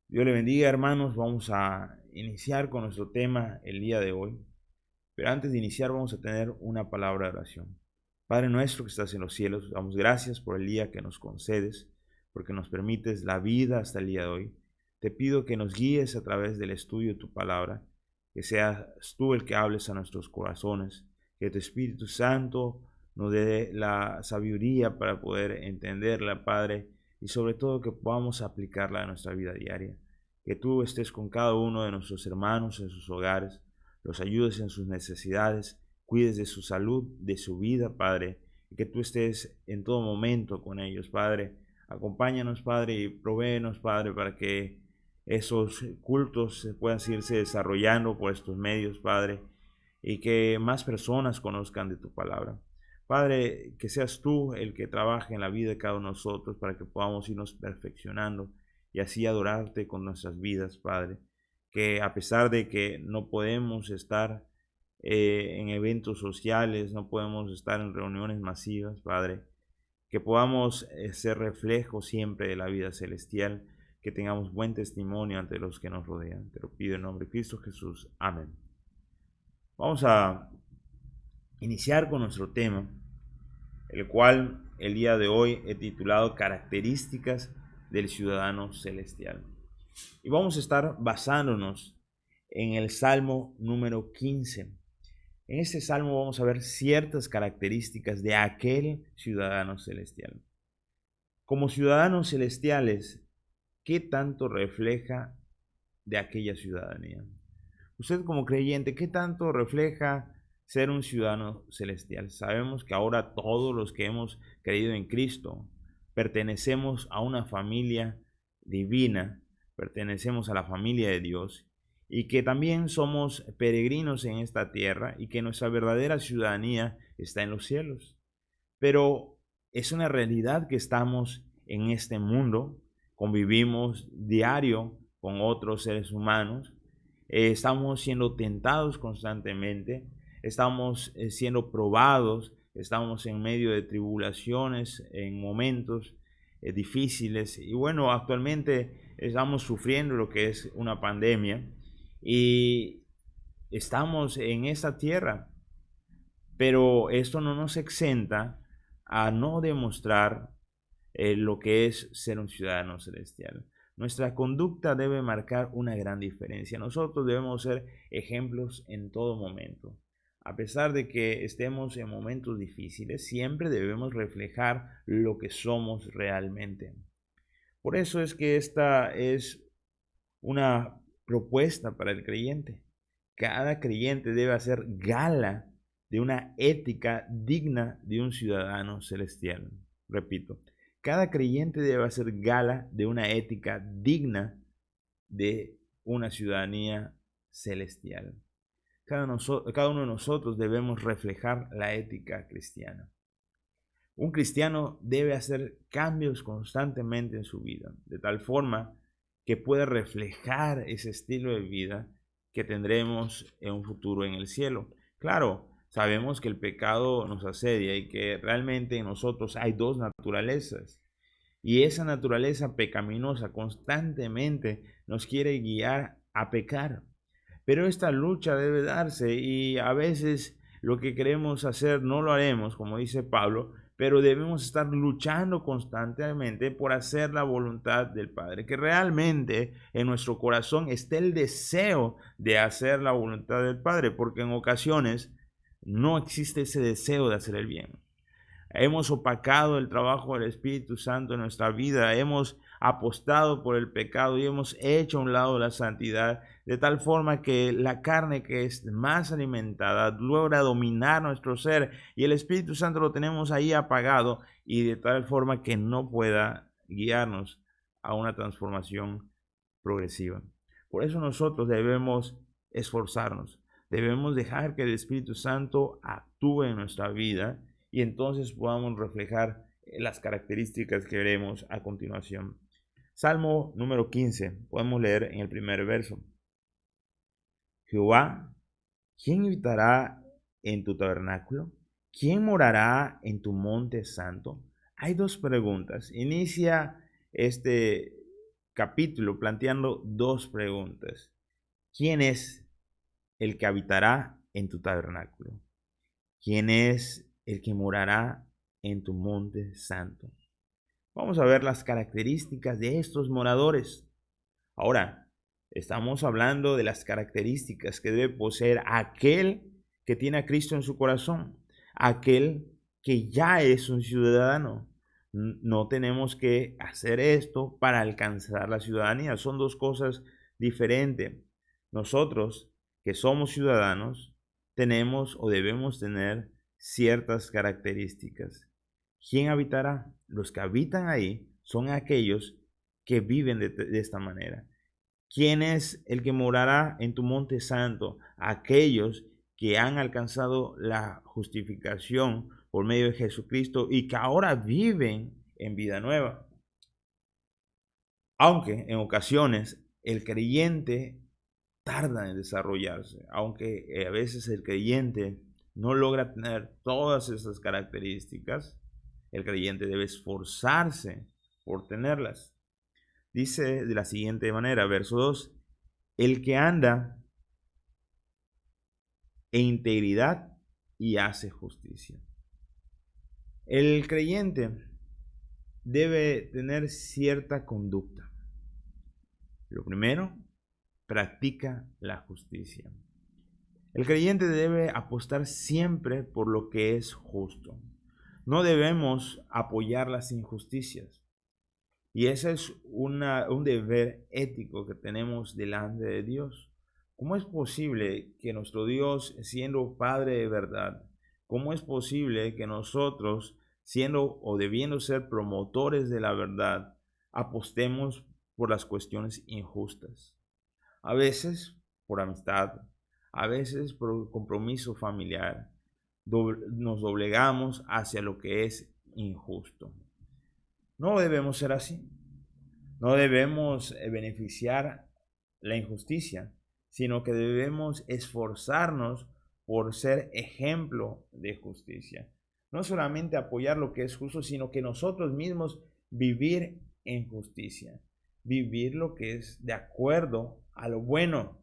Dios le bendiga, hermanos. Vamos a iniciar con nuestro tema el día de hoy. Pero antes de iniciar vamos a tener una palabra de oración. Padre nuestro que estás en los cielos, damos gracias por el día que nos concedes, porque nos permites la vida hasta el día de hoy. Te pido que nos guíes a través del estudio de tu palabra, que seas tú el que hables a nuestros corazones, que tu Espíritu Santo nos dé la sabiduría para poder entenderla, Padre, y sobre todo que podamos aplicarla a nuestra vida diaria. Que tú estés con cada uno de nuestros hermanos en sus hogares, los ayudes en sus necesidades, cuides de su salud, de su vida, Padre, y que tú estés en todo momento con ellos, Padre. Acompáñanos, Padre, y provéenos, Padre, para que esos cultos puedan seguirse desarrollando por estos medios, Padre, y que más personas conozcan de tu palabra. Padre, que seas tú el que trabaje en la vida de cada uno de nosotros para que podamos irnos perfeccionando y así adorarte con nuestras vidas, Padre. Que a pesar de que no podemos estar en eventos sociales, no podemos estar en reuniones masivas, Padre, que podamos ser reflejo siempre de la vida celestial, que tengamos buen testimonio ante los que nos rodean. Te lo pido en nombre de Cristo Jesús. Amén. Vamos a iniciar con nuestro tema, el cual el día de hoy he titulado Características del ciudadano celestial. Y vamos a estar basándonos en el Salmo número 15. En este salmo vamos a ver ciertas características de aquel ciudadano celestial. Como ciudadanos celestiales, ¿qué tanto refleja de aquella ciudadanía? Usted como creyente, ¿qué tanto refleja ser un ciudadano celestial? Sabemos que ahora todos los que hemos creído en Cristo pertenecemos a una familia divina, pertenecemos a la familia de Dios y que también somos peregrinos en esta tierra y que nuestra verdadera ciudadanía está en los cielos. Pero es una realidad que estamos en este mundo, convivimos diario con otros seres humanos, estamos siendo tentados constantemente, estamos siendo probados, estamos en medio de tribulaciones, en momentos difíciles y bueno, actualmente estamos sufriendo lo que es una pandemia y estamos en esta tierra, pero esto no nos exenta a no demostrar lo que es ser un ciudadano celestial. Nuestra conducta debe marcar una gran diferencia. Nosotros debemos ser ejemplos en todo momento. A pesar de que estemos en momentos difíciles, siempre debemos reflejar lo que somos realmente. Por eso es que esta es una propuesta para el creyente. Cada creyente debe hacer gala de una ética digna de un ciudadano celestial. Repito, cada creyente debe hacer gala de una ética digna de una ciudadanía celestial. Cada uno de nosotros debemos reflejar la ética cristiana. Un cristiano debe hacer cambios constantemente en su vida, de tal forma que pueda reflejar ese estilo de vida que tendremos en un futuro en el cielo. Claro, sabemos que el pecado nos asedia y que realmente en nosotros hay dos naturalezas. Y esa naturaleza pecaminosa constantemente nos quiere guiar a pecar. Pero esta lucha debe darse y a veces lo que queremos hacer no lo haremos, como dice Pablo, pero debemos estar luchando constantemente por hacer la voluntad del Padre, que realmente en nuestro corazón esté el deseo de hacer la voluntad del Padre, porque en ocasiones no existe ese deseo de hacer el bien. Hemos opacado el trabajo del Espíritu Santo en nuestra vida, hemos apostado por el pecado y hemos hecho a un lado la santidad, de tal forma que la carne que es más alimentada logra dominar nuestro ser y el Espíritu Santo lo tenemos ahí apagado y de tal forma que no pueda guiarnos a una transformación progresiva. Por eso nosotros debemos esforzarnos, debemos dejar que el Espíritu Santo actúe en nuestra vida y entonces podamos reflejar las características que veremos a continuación. Salmo número 15, podemos leer en el primer verso. Jehová, ¿quién habitará en tu tabernáculo? ¿Quién morará en tu monte santo? Hay dos preguntas. Inicia este capítulo planteando dos preguntas. ¿Quién es el que habitará en tu tabernáculo? ¿Quién es el que morará en tu monte santo? Vamos a ver las características de estos moradores. Ahora, estamos hablando de las características que debe poseer aquel que tiene a Cristo en su corazón, aquel que ya es un ciudadano. No tenemos que hacer esto para alcanzar la ciudadanía, son dos cosas diferentes. Nosotros, que somos ciudadanos, tenemos o debemos tener ciertas características. ¿Quién habitará? Los que habitan ahí son aquellos que viven de esta manera. ¿Quién es el que morará en tu monte santo? Aquellos que han alcanzado la justificación por medio de Jesucristo y que ahora viven en vida nueva. Aunque en ocasiones el creyente tarda en desarrollarse, aunque a veces el creyente no logra tener todas esas características, el creyente debe esforzarse por tenerlas. Dice de la siguiente manera, verso 2, el que anda en integridad y hace justicia. El creyente debe tener cierta conducta. Lo primero, practica la justicia. El creyente debe apostar siempre por lo que es justo. No debemos apoyar las injusticias. Y ese es un deber ético que tenemos delante de Dios. ¿Cómo es posible que nuestro Dios, siendo Padre de verdad, cómo es posible que nosotros, siendo o debiendo ser promotores de la verdad, apostemos por las cuestiones injustas? A veces por amistad, a veces por compromiso familiar, nos doblegamos hacia lo que es injusto. No debemos ser así. No debemos beneficiar la injusticia, sino que debemos esforzarnos por ser ejemplo de justicia. No solamente apoyar lo que es justo, sino que nosotros mismos vivir en justicia, vivir lo que es de acuerdo a lo bueno.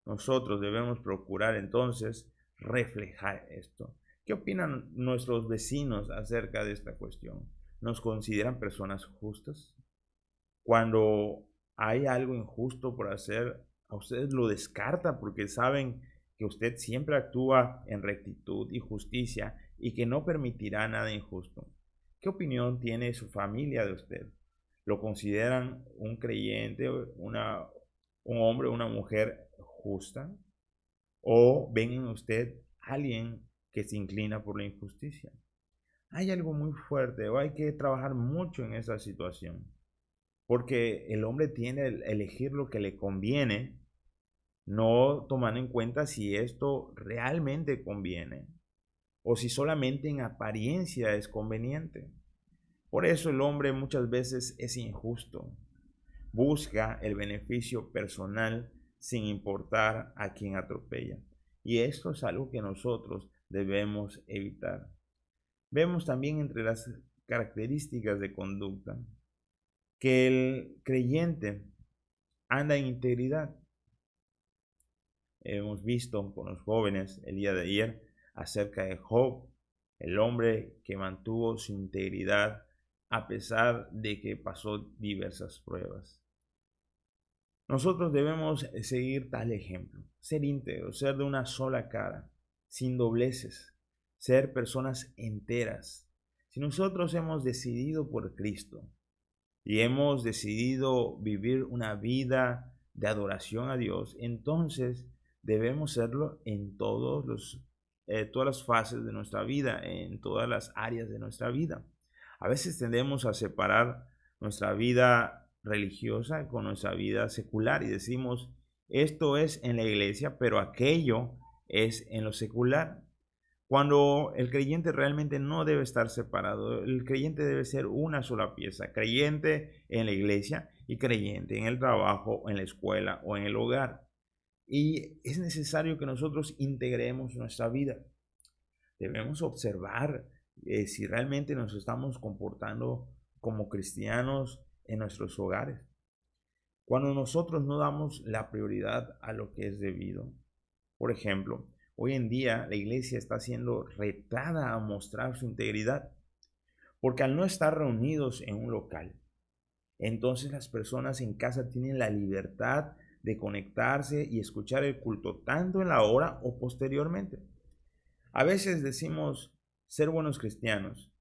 Nosotros debemos procurar entonces reflejar esto. ¿Qué opinan nuestros vecinos acerca de esta cuestión? ¿Nos consideran personas justas? Cuando hay algo injusto por hacer, a ustedes lo descarta porque saben que usted siempre actúa en rectitud y justicia y que no permitirá nada injusto. ¿Qué opinión tiene su familia de usted? ¿Lo consideran un creyente, un hombre o una mujer justa? ¿O ven en usted alguien que se inclina por la injusticia? Hay algo muy fuerte o hay que trabajar mucho en esa situación. Porque el hombre tiene que elegir lo que le conviene, no tomando en cuenta si esto realmente conviene o si solamente en apariencia es conveniente. Por eso el hombre muchas veces es injusto. Busca el beneficio personal sin importar a quien atropella. Y esto es algo que nosotros debemos evitar. Vemos también entre las características de conducta que el creyente anda en integridad. Hemos visto con los jóvenes el día de ayer acerca de Job, el hombre que mantuvo su integridad a pesar de que pasó diversas pruebas. Nosotros debemos seguir tal ejemplo, ser íntegros, ser de una sola cara, sin dobleces, ser personas enteras. Si nosotros hemos decidido por Cristo, y hemos decidido vivir una vida de adoración a Dios, entonces debemos serlo en todas las fases de nuestra vida, en todas las áreas de nuestra vida. A veces tendemos a separar nuestra vida religiosa con nuestra vida secular y decimos, esto es en la iglesia, pero aquello es en lo secular. Cuando el creyente realmente no debe estar separado, el creyente debe ser una sola pieza, creyente en la iglesia y creyente en el trabajo, en la escuela o en el hogar. Y es necesario que nosotros integremos nuestra vida. Debemos observar si realmente nos estamos comportando como cristianos en nuestros hogares. Cuando nosotros no damos la prioridad a lo que es debido. Por ejemplo, hoy en día la iglesia está siendo retada a mostrar su integridad, porque al no estar reunidos en un local, entonces las personas en casa tienen la libertad de conectarse y escuchar el culto tanto en la hora o posteriormente. A veces decimos ser buenos cristianos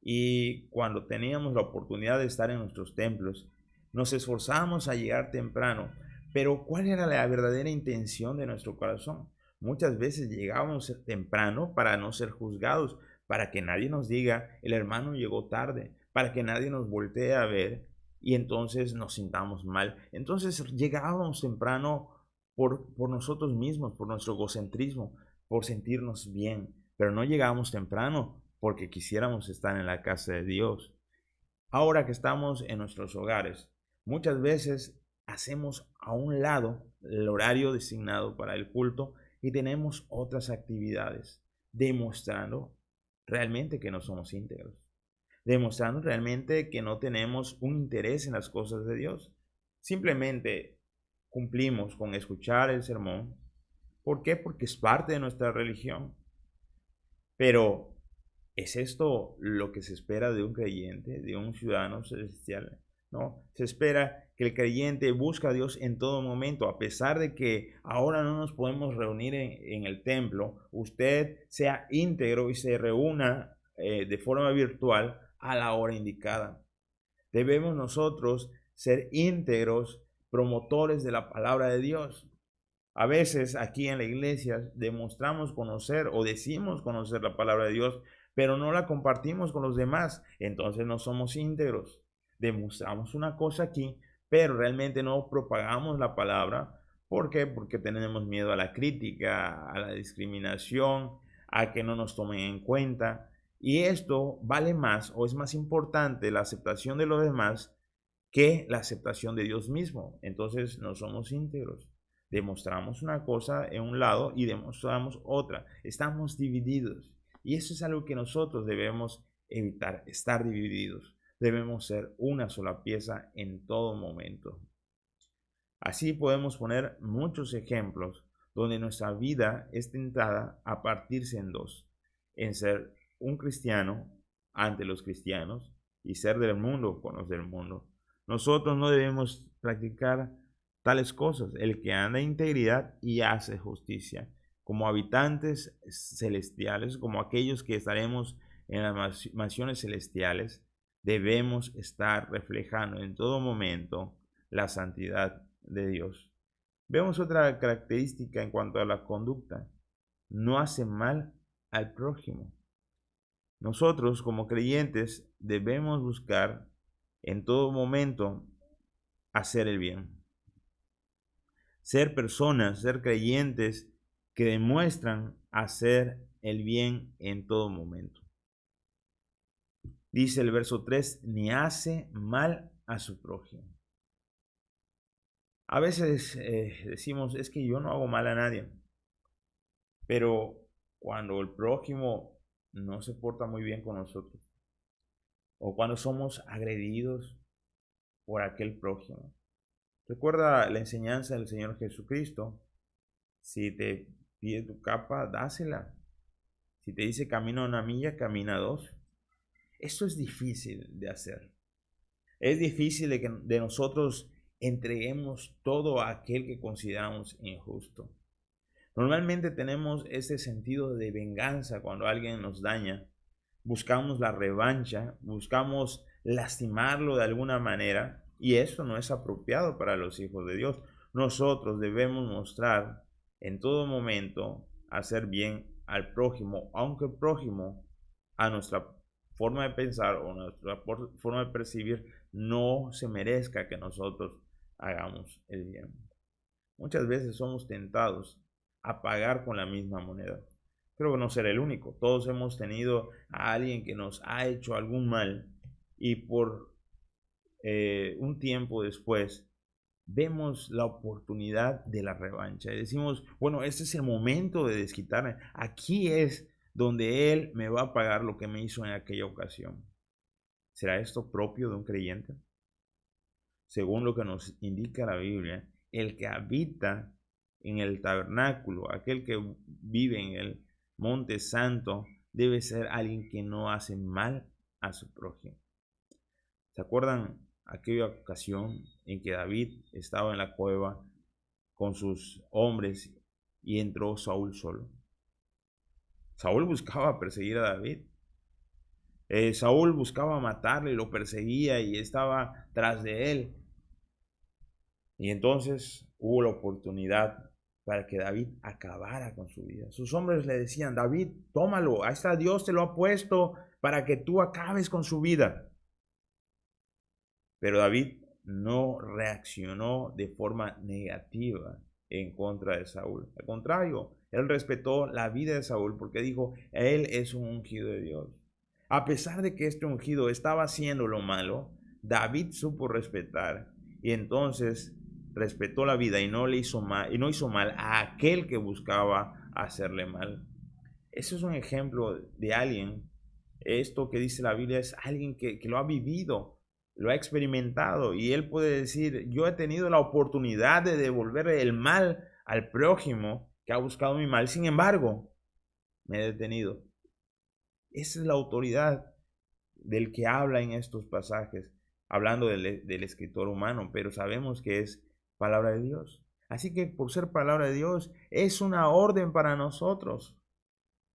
y cuando teníamos la oportunidad de estar en nuestros templos, nos esforzamos a llegar temprano, pero ¿cuál era la verdadera intención de nuestro corazón? Muchas veces llegábamos temprano para no ser juzgados, para que nadie nos diga, el hermano llegó tarde, para que nadie nos voltee a ver y entonces nos sintamos mal. Entonces llegábamos temprano por nosotros mismos, por nuestro egocentrismo, por sentirnos bien, pero no llegábamos temprano porque quisiéramos estar en la casa de Dios. Ahora que estamos en nuestros hogares, muchas veces hacemos a un lado el horario designado para el culto y tenemos otras actividades, demostrando realmente que no somos íntegros, demostrando realmente que no tenemos un interés en las cosas de Dios. Simplemente cumplimos con escuchar el sermón. ¿Por qué? Porque es parte de nuestra religión. Pero, ¿es esto lo que se espera de un creyente, de un ciudadano celestial? No, se espera que el creyente busque a Dios en todo momento, a pesar de que ahora no nos podemos reunir en el templo, usted sea íntegro y se reúna de forma virtual a la hora indicada. Debemos nosotros ser íntegros, promotores de la palabra de Dios. A veces aquí en la iglesia demostramos conocer o decimos conocer la palabra de Dios, pero no la compartimos con los demás. Entonces no somos íntegros. Demostramos una cosa aquí, pero realmente no propagamos la palabra. ¿Por qué? Porque tenemos miedo a la crítica, a la discriminación, a que no nos tomen en cuenta. Y esto vale más o es más importante la aceptación de los demás que la aceptación de Dios mismo. Entonces no somos íntegros. Demostramos una cosa en un lado y demostramos otra. Estamos divididos. Y eso es algo que nosotros debemos evitar, estar divididos. Debemos ser una sola pieza en todo momento. Así podemos poner muchos ejemplos donde nuestra vida es tentada a partirse en dos. En ser un cristiano ante los cristianos y ser del mundo con los del mundo. Nosotros no debemos practicar tales cosas. El que anda en integridad y hace justicia, como habitantes celestiales, como aquellos que estaremos en las mansiones celestiales, debemos estar reflejando en todo momento la santidad de Dios. Vemos otra característica en cuanto a la conducta. No hace mal al prójimo. Nosotros como creyentes debemos buscar en todo momento hacer el bien. Ser personas, ser creyentes que demuestran hacer el bien en todo momento. Dice el verso 3, ni hace mal a su prójimo. A veces decimos, es que yo no hago mal a nadie, pero cuando el prójimo no se porta muy bien con nosotros, o cuando somos agredidos por aquel prójimo. Recuerda la enseñanza del Señor Jesucristo. Si te pide tu capa, dásela. Si te dice camina una milla, camina dos. Esto es difícil de hacer. Es difícil de nosotros entreguemos todo a aquel que consideramos injusto. Normalmente tenemos ese sentido de venganza cuando alguien nos daña. Buscamos la revancha, buscamos lastimarlo de alguna manera y eso no es apropiado para los hijos de Dios. Nosotros debemos mostrar en todo momento hacer bien al prójimo, aunque el prójimo a nuestra forma de pensar o nuestra forma de percibir no se merezca que nosotros hagamos el bien. Muchas veces somos tentados a pagar con la misma moneda. Creo que no será el único. Todos hemos tenido a alguien que nos ha hecho algún mal y por un tiempo después vemos la oportunidad de la revancha y decimos, bueno, este es el momento de desquitarme. Aquí es donde Él me va a pagar lo que me hizo en aquella ocasión. ¿Será esto propio de un creyente? según lo que nos indica la Biblia, el que habita en el tabernáculo, aquel que vive en el monte santo, debe ser alguien que no hace mal a su prójimo. ¿Se acuerdan aquella ocasión en que David estaba en la cueva con sus hombres y entró Saúl solo? Saúl buscaba perseguir a David. Saúl buscaba matarle, lo perseguía y estaba tras de él. Y entonces hubo la oportunidad para que David acabara con su vida. Sus hombres le decían: David, tómalo, ahí está, Dios te lo ha puesto para que tú acabes con su vida. Pero David no reaccionó de forma negativa en contra de Saúl. Al contrario, él respetó la vida de Saúl porque dijo: él es un ungido de Dios. A pesar de que este ungido estaba haciendo lo malo, David supo respetar y entonces respetó la vida y no hizo mal a aquel que buscaba hacerle mal. Eso es un ejemplo de alguien. Esto que dice la Biblia es alguien que lo ha vivido, lo ha experimentado, y él puede decir: yo he tenido la oportunidad de devolver el mal al prójimo que ha buscado mi mal, sin embargo, me he detenido. Esa es la autoridad del que habla en estos pasajes, hablando del escritor humano, pero sabemos que es palabra de Dios. Así que por ser palabra de Dios, es una orden para nosotros.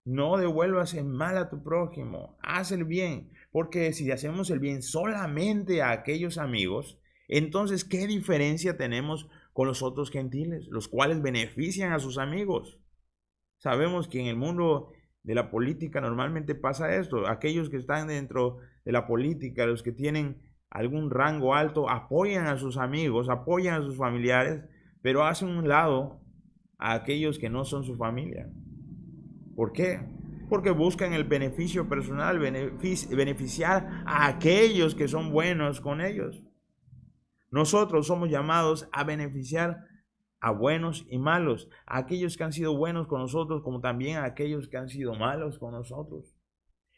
No devuelvas el mal a tu prójimo, haz el bien, porque si hacemos el bien solamente a aquellos amigos, entonces ¿qué diferencia tenemos con los otros gentiles, los cuales benefician a sus amigos? Sabemos que en el mundo de la política normalmente pasa esto. Aquellos que están dentro de la política, los que tienen algún rango alto, apoyan a sus amigos, apoyan a sus familiares, pero hacen un lado a aquellos que no son su familia. ¿Por qué? Porque buscan el beneficio personal, beneficiar a aquellos que son buenos con ellos. Nosotros somos llamados a beneficiar a buenos y malos, a aquellos que han sido buenos con nosotros, como también a aquellos que han sido malos con nosotros.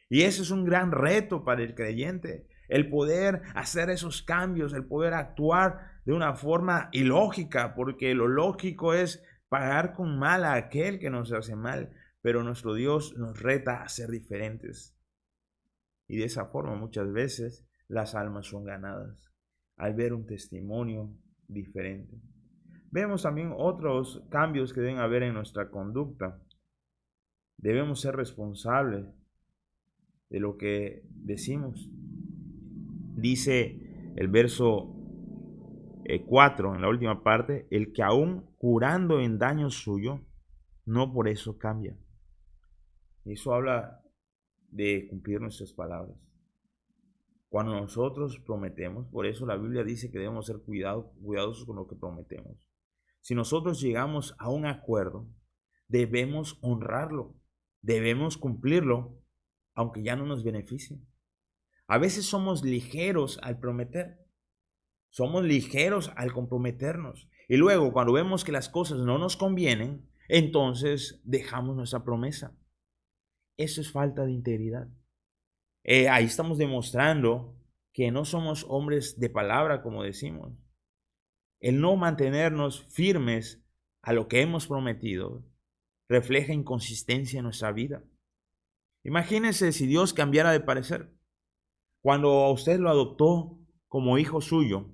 Y ese es un gran reto para el creyente, el poder hacer esos cambios, el poder actuar de una forma ilógica, porque lo lógico es pagar con mal a aquel que nos hace mal, pero nuestro Dios nos reta a ser diferentes. Y de esa forma muchas veces las almas son ganadas al ver un testimonio diferente. Vemos también otros cambios que deben haber en nuestra conducta. Debemos ser responsables de lo que decimos. Dice el verso 4, en la última parte: el que aún jurando en daño suyo, no por eso cambia. Eso habla de cumplir nuestras palabras. Cuando nosotros prometemos, por eso la Biblia dice que debemos ser cuidadosos con lo que prometemos. Si nosotros llegamos a un acuerdo, debemos honrarlo, debemos cumplirlo, aunque ya no nos beneficie. A veces somos ligeros al prometer, somos ligeros al comprometernos, y luego cuando vemos que las cosas no nos convienen, entonces dejamos nuestra promesa. Eso es falta de integridad. Ahí estamos demostrando que no somos hombres de palabra, como decimos. El no mantenernos firmes a lo que hemos prometido refleja inconsistencia en nuestra vida. Imagínense si Dios cambiara de parecer. Cuando usted lo adoptó como hijo suyo,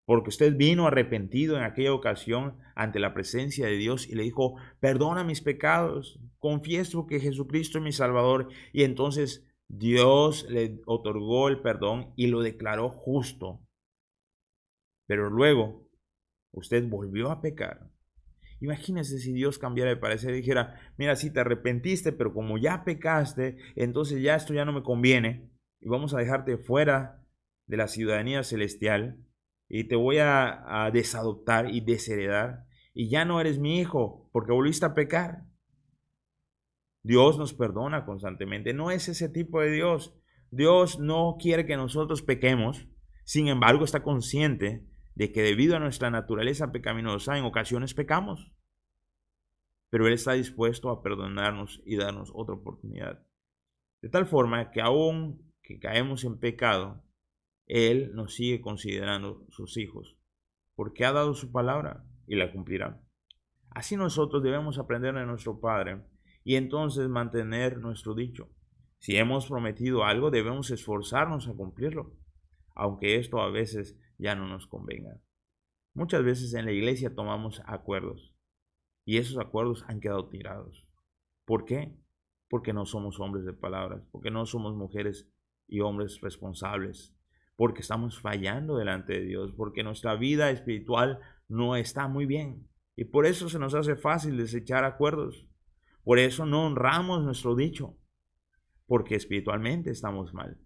porque usted vino arrepentido en aquella ocasión ante la presencia de Dios y le dijo: perdona mis pecados, confieso que Jesucristo es mi Salvador, y entonces Dios le otorgó el perdón y lo declaró justo. Pero luego usted volvió a pecar. Imagínese si Dios cambiara de parecer y dijera: mira, sí te arrepentiste, pero como ya pecaste, entonces ya esto ya no me conviene y vamos a dejarte fuera de la ciudadanía celestial y te voy a desadoptar y desheredar, y ya no eres mi hijo porque volviste a pecar. Dios nos perdona constantemente. No es ese tipo de Dios. Dios no quiere que nosotros pequemos. Sin embargo, está consciente de que debido a nuestra naturaleza pecaminosa, en ocasiones pecamos. Pero Él está dispuesto a perdonarnos y darnos otra oportunidad. De tal forma que aun que caemos en pecado, Él nos sigue considerando sus hijos, porque ha dado su palabra y la cumplirá. Así nosotros debemos aprender de nuestro Padre y entonces mantener nuestro dicho. Si hemos prometido algo, debemos esforzarnos a cumplirlo, aunque esto a veces ya no nos convenga. Muchas veces en la iglesia tomamos acuerdos y esos acuerdos han quedado tirados. ¿Por qué? Porque no somos hombres de palabras, porque no somos mujeres y hombres responsables, porque estamos fallando delante de Dios, porque nuestra vida espiritual no está muy bien. Y por eso se nos hace fácil desechar acuerdos. Por eso no honramos nuestro dicho, porque espiritualmente estamos mal.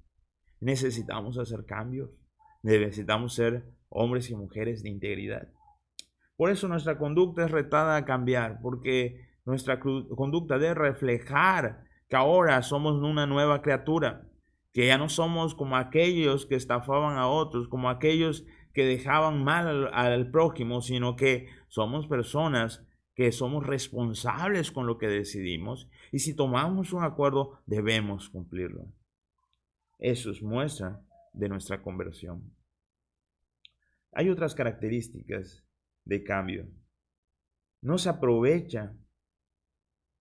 Necesitamos hacer cambios. Necesitamos ser hombres y mujeres de integridad. Por eso nuestra conducta es retada a cambiar, porque nuestra conducta debe reflejar que ahora somos una nueva criatura, que ya no somos como aquellos que estafaban a otros, como aquellos que dejaban mal al prójimo, sino que somos personas que somos responsables con lo que decidimos, y si tomamos un acuerdo debemos cumplirlo. Eso es muestra de nuestra conversión. Hay otras características de cambio. No se aprovecha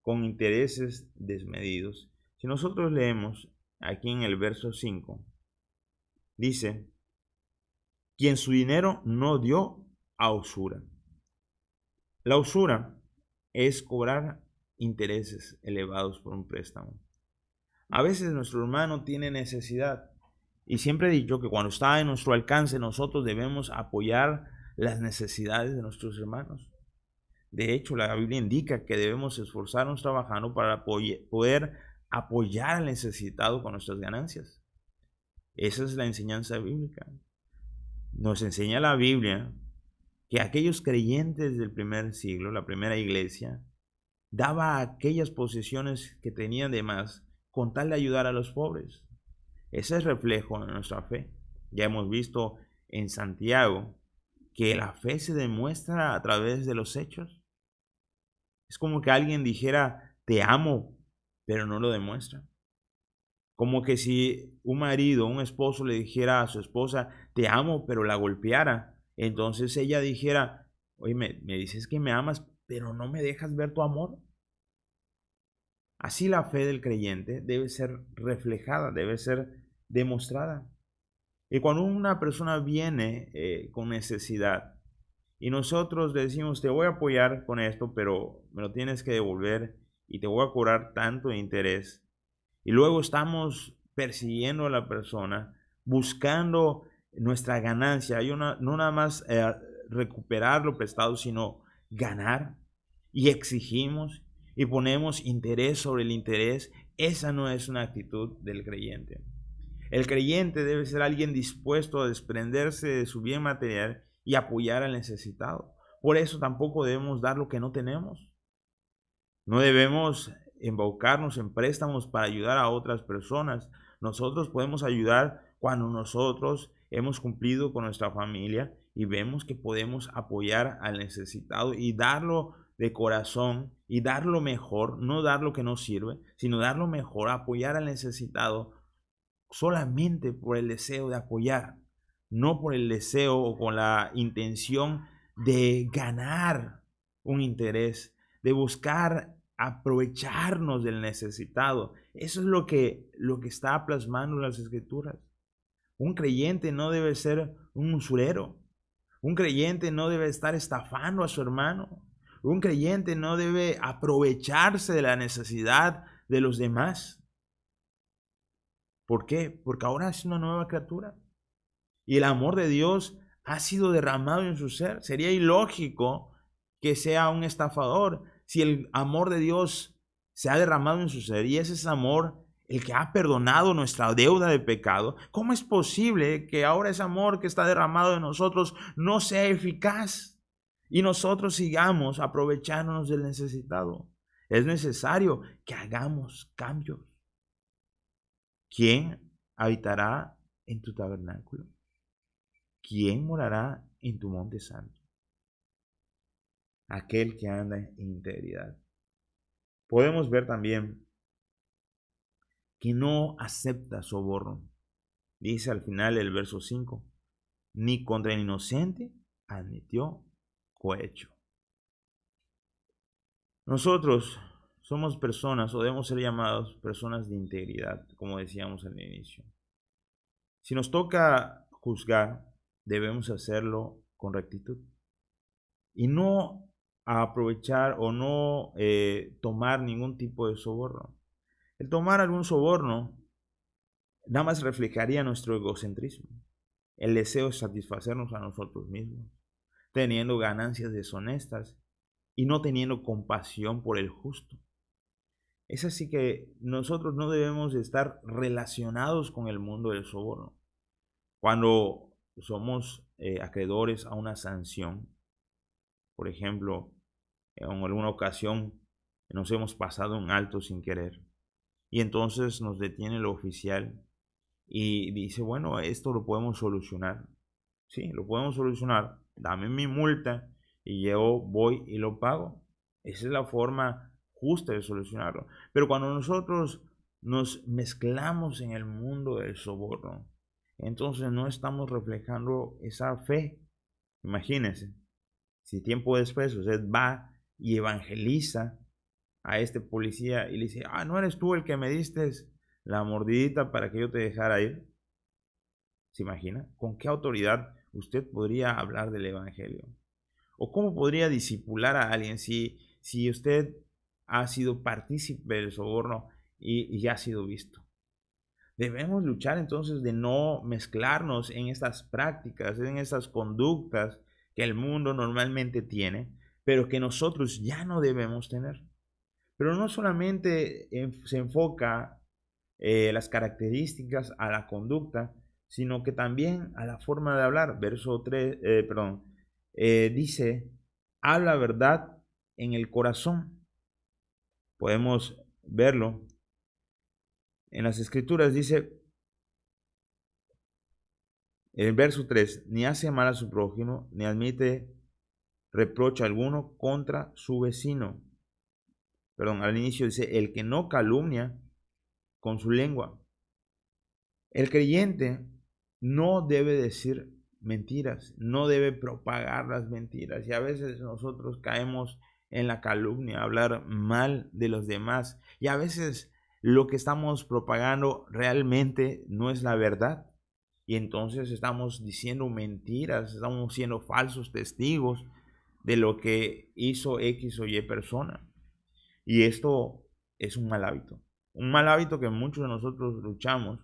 con intereses desmedidos. Si nosotros leemos aquí en el verso 5, dice, quien su dinero no dio a usura. La usura es cobrar intereses elevados por un préstamo. A veces nuestro hermano tiene necesidad y siempre he dicho que cuando está en nuestro alcance nosotros debemos apoyar las necesidades de nuestros hermanos. De hecho, la Biblia indica que debemos esforzarnos trabajando para poder apoyar al necesitado con nuestras ganancias. Esa es la enseñanza bíblica. Nos enseña la Biblia que aquellos creyentes del primer siglo, la primera iglesia, daba aquellas posesiones que tenían de más con tal de ayudar a los pobres. Ese es reflejo de nuestra fe. Ya hemos visto en Santiago que la fe se demuestra a través de los hechos. Es como que alguien dijera, te amo, pero no lo demuestra. Como que si un marido, un esposo le dijera a su esposa, te amo, pero la golpeara. Entonces ella dijera, oye, me dices que me amas, pero no me dejas ver tu amor. Así la fe del creyente debe ser reflejada, debe ser demostrada. Y cuando una persona viene con necesidad y nosotros le decimos, te voy a apoyar con esto, pero me lo tienes que devolver y te voy a cobrar tanto de interés. Y luego estamos persiguiendo a la persona, buscando nuestra ganancia. No nada más recuperar lo prestado, sino ganar. Y exigimos y ponemos interés sobre el interés. Esa no es una actitud del creyente. El creyente debe ser alguien dispuesto a desprenderse de su bien material y apoyar al necesitado. Por eso tampoco debemos dar lo que no tenemos. No debemos embaucarnos en préstamos para ayudar a otras personas. Nosotros podemos ayudar cuando nosotros hemos cumplido con nuestra familia y vemos que podemos apoyar al necesitado y darlo de corazón y dar lo mejor, no dar lo que no sirve, sino dar lo mejor, apoyar al necesitado solamente por el deseo de apoyar, no por el deseo o con la intención de ganar un interés, de buscar aprovecharnos del necesitado. Eso es lo que está plasmando en las escrituras. Un creyente no debe ser un usurero. Un creyente no debe estar estafando a su hermano. Un creyente no debe aprovecharse de la necesidad de los demás. ¿Por qué? Porque ahora es una nueva criatura. Y el amor de Dios ha sido derramado en su ser. Sería ilógico que sea un estafador si el amor de Dios se ha derramado en su ser. Y ese es amor el que ha perdonado nuestra deuda de pecado. ¿Cómo es posible que ahora ese amor que está derramado en nosotros no sea eficaz y nosotros sigamos aprovechándonos del necesitado? Es necesario que hagamos cambios. ¿Quién habitará en tu tabernáculo? ¿Quién morará en tu monte santo? Aquel que anda en integridad. Podemos ver también que no acepta soborno. Dice al final el verso 5, ni contra el inocente admitió cohecho. Nosotros somos personas, o debemos ser llamados personas de integridad, como decíamos al inicio. Si nos toca juzgar, debemos hacerlo con rectitud y no aprovechar o no tomar ningún tipo de soborno. El tomar algún soborno nada más reflejaría nuestro egocentrismo, el deseo de satisfacernos a nosotros mismos, teniendo ganancias deshonestas y no teniendo compasión por el justo. Es así que nosotros no debemos estar relacionados con el mundo del soborno. Cuando somos acreedores a una sanción, por ejemplo, en alguna ocasión nos hemos pasado un alto sin querer y entonces nos detiene el oficial y dice, bueno, esto lo podemos solucionar. Sí, lo podemos solucionar. Dame mi multa y yo voy y lo pago. Esa es la forma justa de solucionarlo. Pero cuando nosotros nos mezclamos en el mundo del soborno, entonces no estamos reflejando esa fe. Imagínense, si tiempo después usted va y evangeliza a este policía y le dice, ¿no eres tú el que me diste la mordidita para que yo te dejara ir? ¿Se imagina? ¿Con qué autoridad usted podría hablar del evangelio? ¿O cómo podría discipular a alguien si usted ha sido partícipe del soborno y ya ha sido visto? Debemos luchar entonces de no mezclarnos en estas prácticas, en estas conductas que el mundo normalmente tiene, pero que nosotros ya no debemos tener. Pero no solamente se enfoca las características a la conducta, sino que también a la forma de hablar. Verso 3, dice, habla verdad en el corazón. Podemos verlo en las escrituras, dice el verso 3, ni hace mal a su prójimo, ni admite reproche alguno contra su vecino. Perdón, al inicio dice, el que no calumnia con su lengua. El creyente no debe decir mentiras, no debe propagar las mentiras. Y a veces nosotros caemos en la calumnia, hablar mal de los demás. Y a veces lo que estamos propagando realmente no es la verdad. Y entonces estamos diciendo mentiras, estamos siendo falsos testigos de lo que hizo X o Y persona. Y esto es un mal hábito que muchos de nosotros luchamos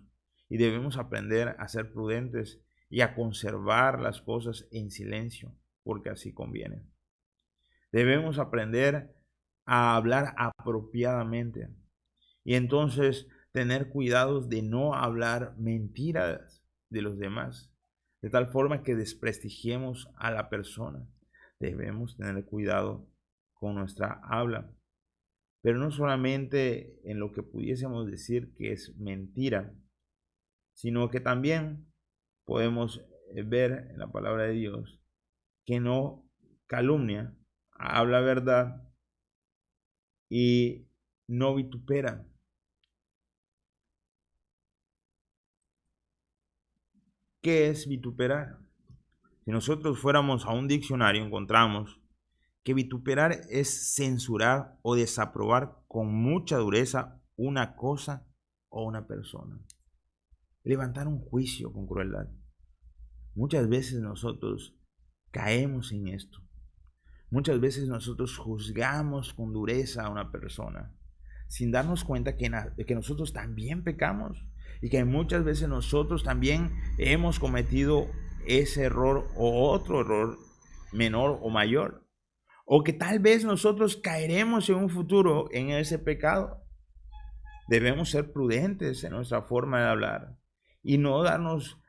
y debemos aprender a ser prudentes y a conservar las cosas en silencio, porque así conviene. Debemos aprender a hablar apropiadamente y entonces tener cuidados de no hablar mentiras de los demás, de tal forma que desprestigiemos a la persona. Debemos tener cuidado con nuestra habla, pero no solamente en lo que pudiésemos decir que es mentira, sino que también podemos ver en la palabra de Dios que no calumnia, habla verdad y no vitupera. ¿Qué es vituperar? Si nosotros fuéramos a un diccionario, encontramos que vituperar es censurar o desaprobar con mucha dureza una cosa o una persona. Levantar un juicio con crueldad. Muchas veces nosotros caemos en esto. Muchas veces nosotros juzgamos con dureza a una persona sin darnos cuenta que nosotros también pecamos y que muchas veces nosotros también hemos cometido ese error o otro error menor o mayor. O que tal vez nosotros caeremos en un futuro en ese pecado. Debemos ser prudentes en nuestra forma de hablar y no darnos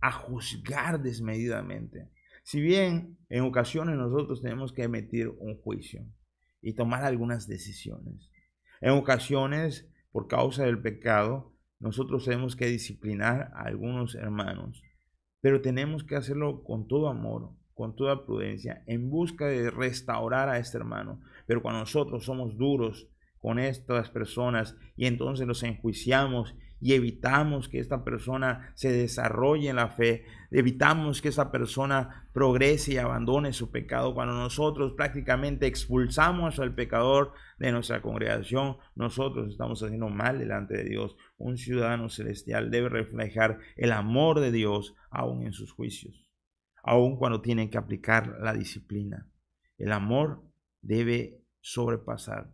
a juzgar desmedidamente. Si bien en ocasiones nosotros tenemos que emitir un juicio y tomar algunas decisiones. En ocasiones, por causa del pecado, nosotros tenemos que disciplinar a algunos hermanos, pero tenemos que hacerlo con todo amor, con toda prudencia, en busca de restaurar a este hermano. Pero cuando nosotros somos duros con estas personas y entonces los enjuiciamos y evitamos que esta persona se desarrolle en la fe, evitamos que esta persona progrese y abandone su pecado. Cuando nosotros prácticamente expulsamos al pecador de nuestra congregación, nosotros estamos haciendo mal delante de Dios. Un ciudadano celestial debe reflejar el amor de Dios aún en sus juicios, aún cuando tienen que aplicar la disciplina. El amor debe sobrepasar.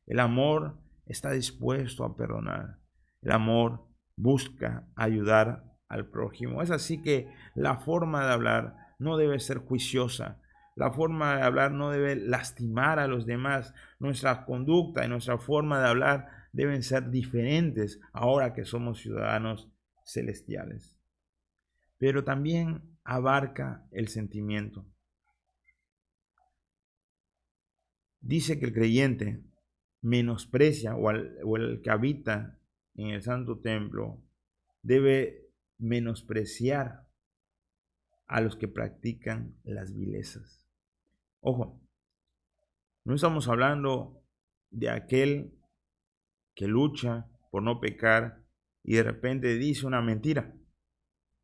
El amor está dispuesto a perdonar. El amor busca ayudar al prójimo. Es así que la forma de hablar no debe ser juiciosa. La forma de hablar no debe lastimar a los demás. Nuestra conducta y nuestra forma de hablar deben ser diferentes ahora que somos ciudadanos celestiales. Pero también abarca el sentimiento. Dice que el creyente menosprecia o el que habita en el santo templo debe menospreciar a los que practican las vilezas. Ojo, no estamos hablando de aquel que lucha por no pecar y de repente dice una mentira.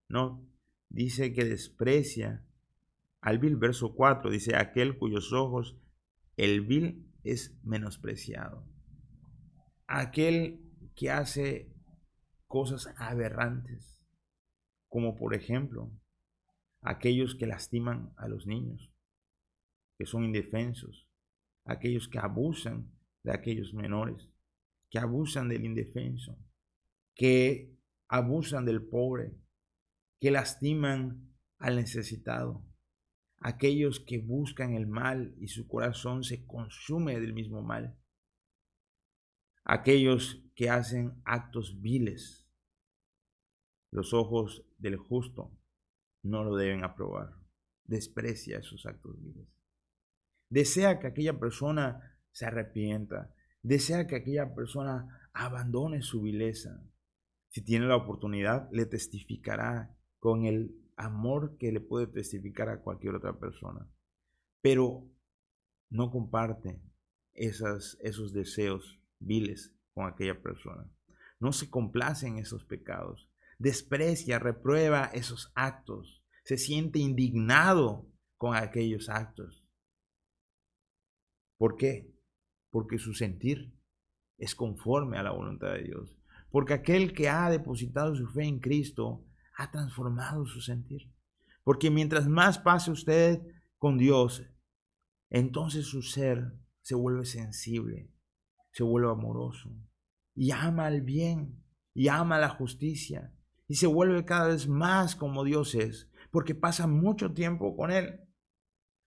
No, dice que desprecia al vil. Verso 4 dice: aquel cuyos ojos el vil es menospreciado. Aquel que hace cosas aberrantes, como por ejemplo aquellos que lastiman a los niños, que son indefensos, aquellos que abusan de aquellos menores, que abusan del indefenso, que abusan del pobre, que lastiman al necesitado, aquellos que buscan el mal y su corazón se consume del mismo mal, aquellos que hacen actos viles. Los ojos del justo no lo deben aprobar. Desprecia esos actos viles. Desea que aquella persona se arrepienta. Desea que aquella persona abandone su vileza. Si tiene la oportunidad, le testificará con el amor que le puede testificar a cualquier otra persona. Pero no comparte esos deseos viles con aquella persona. No se complace en esos pecados. Desprecia, reprueba esos actos. Se siente indignado con aquellos actos. ¿Por qué? Porque su sentir es conforme a la voluntad de Dios. Porque aquel que ha depositado su fe en Cristo ha transformado su sentir. Porque mientras más pase usted con Dios, entonces su ser se vuelve sensible, se vuelve amoroso y ama el bien y ama la justicia y se vuelve cada vez más como Dios es, porque pasa mucho tiempo con Él.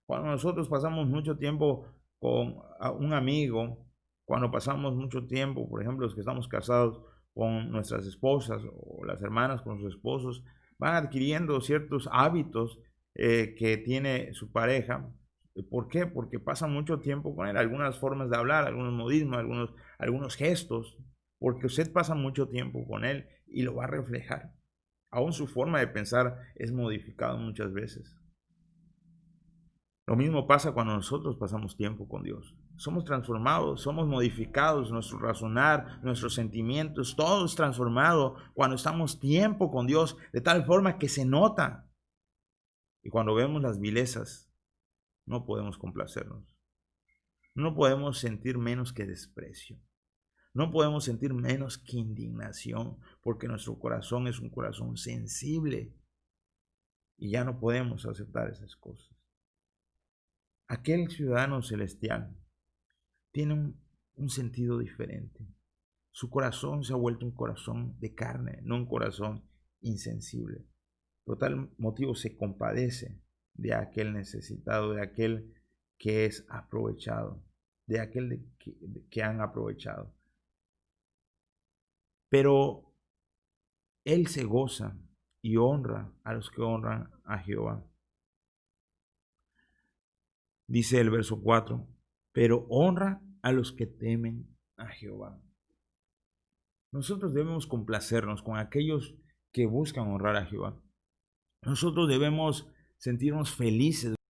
Cuando nosotros pasamos mucho tiempo con un amigo, cuando pasamos mucho tiempo, por ejemplo, los que estamos casados con nuestras esposas o las hermanas con sus esposos, van adquiriendo ciertos hábitos que tiene su pareja. ¿Por qué? Porque pasan mucho tiempo con él, algunas formas de hablar, algunos modismos, algunos gestos, porque usted pasa mucho tiempo con él y lo va a reflejar. Aún su forma de pensar es modificada muchas veces. Lo mismo pasa cuando nosotros pasamos tiempo con Dios. Somos transformados, somos modificados, nuestro razonar, nuestros sentimientos, todo es transformado cuando estamos tiempo con Dios, de tal forma que se nota. Y cuando vemos las vilezas, no podemos complacernos. No podemos sentir menos que desprecio. No podemos sentir menos que indignación, porque nuestro corazón es un corazón sensible y ya no podemos aceptar esas cosas. Aquel ciudadano celestial tiene un sentido diferente. Su corazón se ha vuelto un corazón de carne, no un corazón insensible. Por tal motivo se compadece de aquel necesitado, de aquel que es aprovechado, de aquel que han aprovechado. Pero Él se goza y honra a los que honran a Jehová. Dice el verso 4, pero honra a los que temen a Jehová. Nosotros debemos complacernos con aquellos que buscan honrar a Jehová. Nosotros debemos sentirnos felices